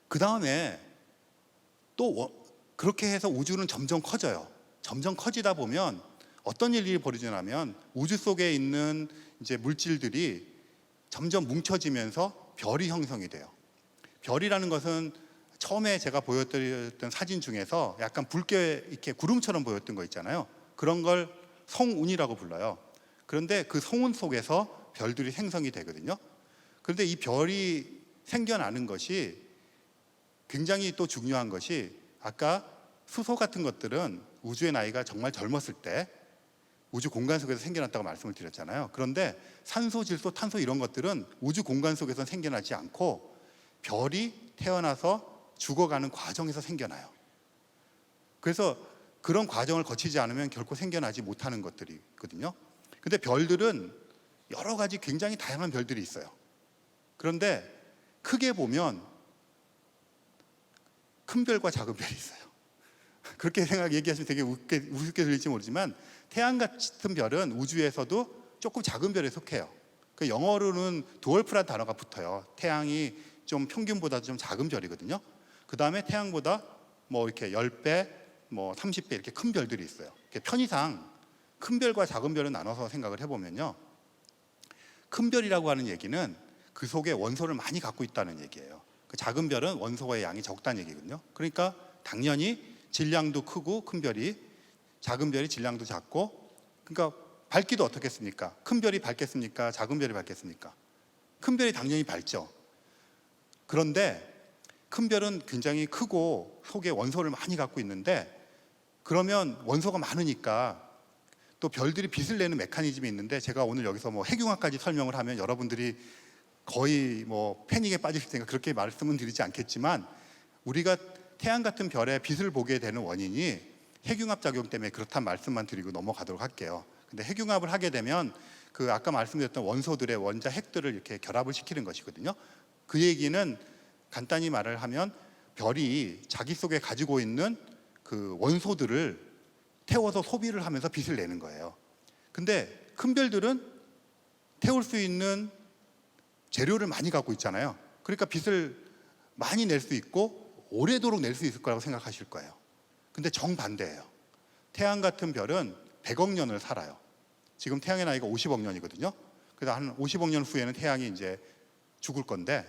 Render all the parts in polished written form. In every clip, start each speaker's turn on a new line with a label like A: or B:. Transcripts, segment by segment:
A: 그 다음에 또 그렇게 해서 우주는 점점 커져요. 점점 커지다 보면 어떤 일이 벌어지냐면 우주 속에 있는 이제 물질들이 점점 뭉쳐지면서 별이 형성이 돼요. 별이라는 것은 처음에 제가 보여드렸던 사진 중에서 약간 붉게 이렇게 구름처럼 보였던 거 있잖아요. 그런 걸 성운이라고 불러요. 그런데 그 성운 속에서 별들이 생성이 되거든요. 그런데 이 별이 생겨나는 것이 굉장히 또 중요한 것이, 아까 수소 같은 것들은 우주의 나이가 정말 젊었을 때 우주 공간 속에서 생겨났다고 말씀을 드렸잖아요. 그런데 산소, 질소, 탄소 이런 것들은 우주 공간 속에서 생겨나지 않고 별이 태어나서 죽어가는 과정에서 생겨나요. 그래서 그런 과정을 거치지 않으면 결코 생겨나지 못하는 것들이 있거든요. 근데 별들은 여러 가지 굉장히 다양한 별들이 있어요. 그런데 크게 보면 큰 별과 작은 별이 있어요. 그렇게 얘기하시면 되게 우습게 들릴지 모르지만 태양 같은 별은 우주에서도 조금 작은 별에 속해요. 그 영어로는 드월프라는 단어가 붙어요. 태양이 좀 평균보다 좀 작은 별이거든요. 그 다음에 태양보다 뭐 이렇게 10배, 뭐 30배 이렇게 큰 별들이 있어요. 편의상 큰 별과 작은 별을 나눠서 생각을 해보면요, 큰 별이라고 하는 얘기는 그 속에 원소를 많이 갖고 있다는 얘기예요. 그 작은 별은 원소의 양이 적다는 얘기거든요. 그러니까 당연히 질량도 크고 큰 별이, 작은 별이 질량도 작고, 그러니까 밝기도 어떻겠습니까? 큰 별이 밝겠습니까? 작은 별이 밝겠습니까? 큰 별이 당연히 밝죠. 그런데 큰 별은 굉장히 크고 속에 원소를 많이 갖고 있는데, 그러면 원소가 많으니까 또 별들이 빛을 내는 메커니즘이 있는데, 제가 오늘 여기서 뭐 핵융합까지 설명을 하면 여러분들이 거의 뭐 패닉에 빠지실 테니까 그렇게 말씀은 드리지 않겠지만, 우리가 태양 같은 별에 빛을 보게 되는 원인이 핵융합 작용 때문에 그렇다는 말씀만 드리고 넘어가도록 할게요. 근데 핵융합을 하게 되면 그 아까 말씀드렸던 원소들의 원자 핵들을 이렇게 결합을 시키는 것이거든요. 그 얘기는 간단히 말을 하면 별이 자기 속에 가지고 있는 그 원소들을 태워서 소비를 하면서 빛을 내는 거예요. 근데 큰 별들은 태울 수 있는 재료를 많이 갖고 있잖아요. 그러니까 빛을 많이 낼 수 있고 오래도록 낼 수 있을 거라고 생각하실 거예요. 근데 정반대예요. 태양 같은 별은 100억 년을 살아요. 지금 태양의 나이가 50억 년이거든요. 그래서 한 50억 년 후에는 태양이 이제 죽을 건데,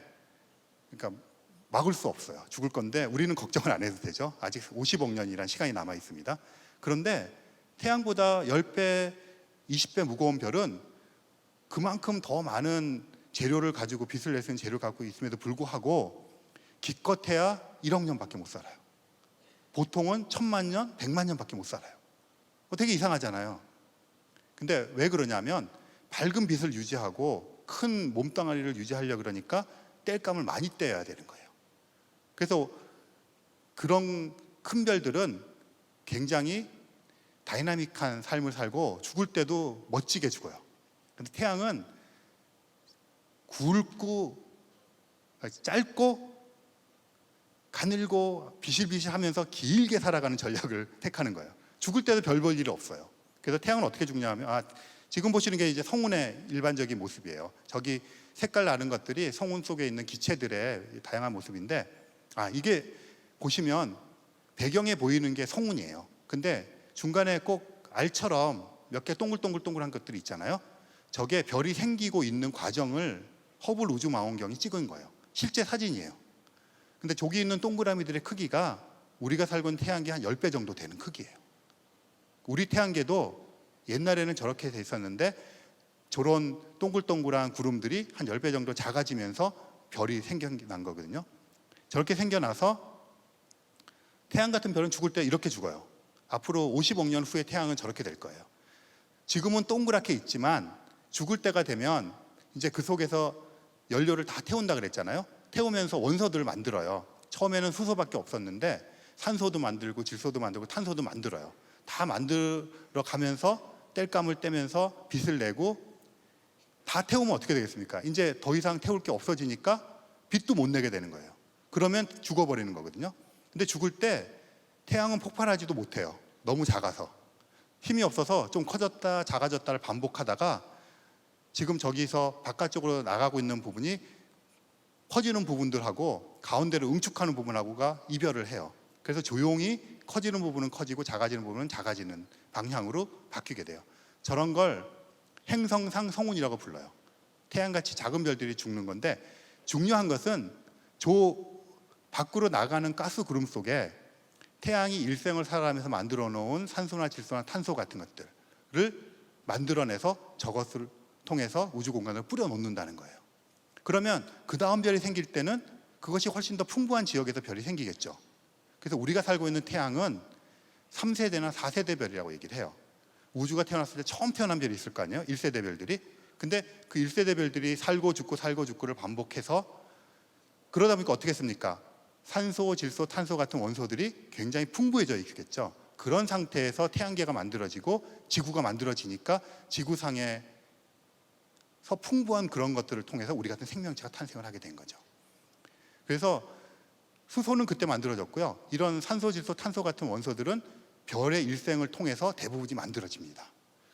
A: 그러니까 막을 수 없어요. 죽을 건데 우리는 걱정을 안 해도 되죠. 아직 50억 년이란 시간이 남아 있습니다. 그런데 태양보다 10배, 20배 무거운 별은 그만큼 더 많은 재료를 가지고 빛을 낼 수 있는 재료를 갖고 있음에도 불구하고 기껏해야 1억 년밖에 못 살아요. 보통은 1000만 년, 100만 년밖에 못 살아요. 되게 이상하잖아요. 근데 왜 그러냐면 밝은 빛을 유지하고 큰 몸뚱아리를 유지하려고 그러니까 땔감을 많이 떼야 되는 거예요. 그래서 그런 큰 별들은 굉장히 다이나믹한 삶을 살고 죽을 때도 멋지게 죽어요. 근데 태양은 굵고 짧고 가늘고 비실비실하면서 길게 살아가는 전략을 택하는 거예요. 죽을 때도 별 볼 일이 없어요. 그래서 태양은 어떻게 죽냐면, 지금 보시는 게 이제 성운의 일반적인 모습이에요. 저기 색깔 나는 것들이 성운 속에 있는 기체들의 다양한 모습인데, 이게 보시면 배경에 보이는 게 성운이에요. 근데 중간에 꼭 알처럼 몇 개 동글동글동글한 것들이 있잖아요. 저게 별이 생기고 있는 과정을 허블 우주망원경이 찍은 거예요. 실제 사진이에요. 근데 저기 있는 동그라미들의 크기가 우리가 살고 있는 태양계 한 10배 정도 되는 크기예요. 우리 태양계도 옛날에는 저렇게 돼 있었는데 저런 동글동글한 구름들이 한 10배 정도 작아지면서 별이 생겨난 거거든요. 저렇게 생겨나서 태양 같은 별은 죽을 때 이렇게 죽어요. 앞으로 50억 년 후에 태양은 저렇게 될 거예요. 지금은 동그랗게 있지만 죽을 때가 되면 이제 그 속에서 연료를 다 태운다 그랬잖아요. 태우면서 원소들을 만들어요. 처음에는 수소밖에 없었는데 산소도 만들고 질소도 만들고 탄소도 만들어요. 다 만들어 가면서 땔감을 떼면서 빛을 내고, 다 태우면 어떻게 되겠습니까? 이제 더 이상 태울 게 없어지니까 빛도 못 내게 되는 거예요. 그러면 죽어버리는 거거든요. 근데 죽을 때 태양은 폭발하지도 못해요. 너무 작아서. 힘이 없어서 좀 커졌다 작아졌다를 반복하다가 지금 저기서 바깥쪽으로 나가고 있는 부분이 퍼지는 부분들하고 가운데로 응축하는 부분하고가 이별을 해요. 그래서 조용히 커지는 부분은 커지고 작아지는 부분은 작아지는 방향으로 바뀌게 돼요. 저런 걸 행성상 성운이라고 불러요. 태양같이 작은 별들이 죽는 건데, 중요한 것은 저 밖으로 나가는 가스 구름 속에 태양이 일생을 살아가면서 만들어 놓은 산소나 질소나 탄소 같은 것들을 만들어내서 저것을 통해서 우주 공간을 뿌려 놓는다는 거예요. 그러면 그 다음 별이 생길 때는 그것이 훨씬 더 풍부한 지역에서 별이 생기겠죠. 그래서 우리가 살고 있는 태양은 3세대나 4세대 별이라고 얘기를 해요. 우주가 태어났을 때 처음 태어난 별이 있을 거 아니에요? 1세대 별들이. 근데 그 1세대 별들이 살고 죽고를 반복해서, 그러다 보니까 어떻게 했습니까? 산소, 질소, 탄소 같은 원소들이 굉장히 풍부해져 있겠죠. 그런 상태에서 태양계가 만들어지고 지구가 만들어지니까 지구상에서 풍부한 그런 것들을 통해서 우리 같은 생명체가 탄생을 하게 된 거죠. 그래서 수소는 그때 만들어졌고요. 이런 산소, 질소, 탄소 같은 원소들은 별의 일생을 통해서 대부분이 만들어집니다.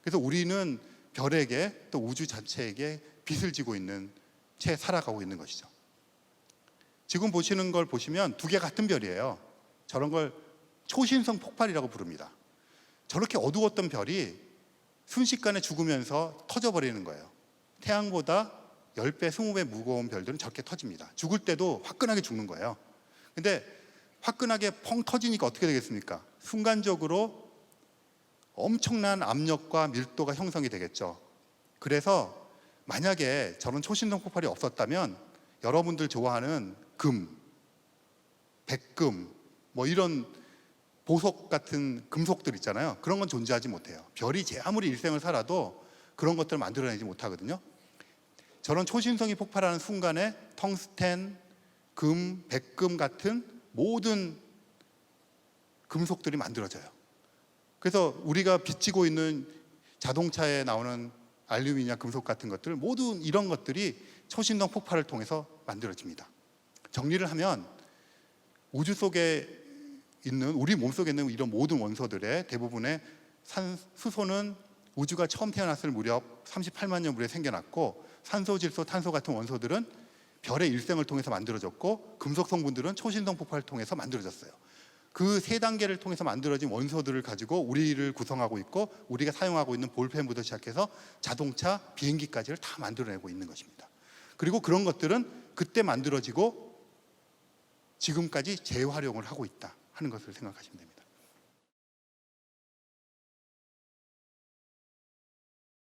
A: 그래서 우리는 별에게 또 우주 자체에게 빚을 지고 있는 채 살아가고 있는 것이죠. 지금 보시는 걸 보시면 두 개 같은 별이에요. 저런 걸 초신성 폭발이라고 부릅니다. 저렇게 어두웠던 별이 순식간에 죽으면서 터져버리는 거예요. 태양보다 10배, 20배 무거운 별들은 저렇게 터집니다. 죽을 때도 화끈하게 죽는 거예요. 근데 화끈하게 펑 터지니까 어떻게 되겠습니까? 순간적으로 엄청난 압력과 밀도가 형성이 되겠죠. 그래서 만약에 저런 초신성 폭발이 없었다면 여러분들 좋아하는 금, 백금, 뭐 이런 보석 같은 금속들 있잖아요. 그런 건 존재하지 못해요. 별이 제 아무리 일생을 살아도 그런 것들을 만들어내지 못하거든요. 저런 초신성이 폭발하는 순간에 텅스텐, 금, 백금 같은 모든 금속들이 만들어져요. 그래서 우리가 비치고 있는 자동차에 나오는 알루미늄, 금속 같은 것들, 모든 이런 것들이 초신성 폭발을 통해서 만들어집니다. 정리를 하면 우주 속에 있는, 우리 몸속에 있는 이런 모든 원소들의 대부분의 수소는 우주가 처음 태어났을 무렵 38만 년 무렵에 생겨났고, 산소, 질소, 탄소 같은 원소들은 별의 일생을 통해서 만들어졌고, 금속 성분들은 초신성 폭발을 통해서 만들어졌어요. 그 세 단계를 통해서 만들어진 원소들을 가지고 우리를 구성하고 있고, 우리가 사용하고 있는 볼펜부터 시작해서 자동차, 비행기까지를 다 만들어내고 있는 것입니다. 그리고 그런 것들은 그때 만들어지고 지금까지 재활용을 하고 있다 하는 것을 생각하시면 됩니다.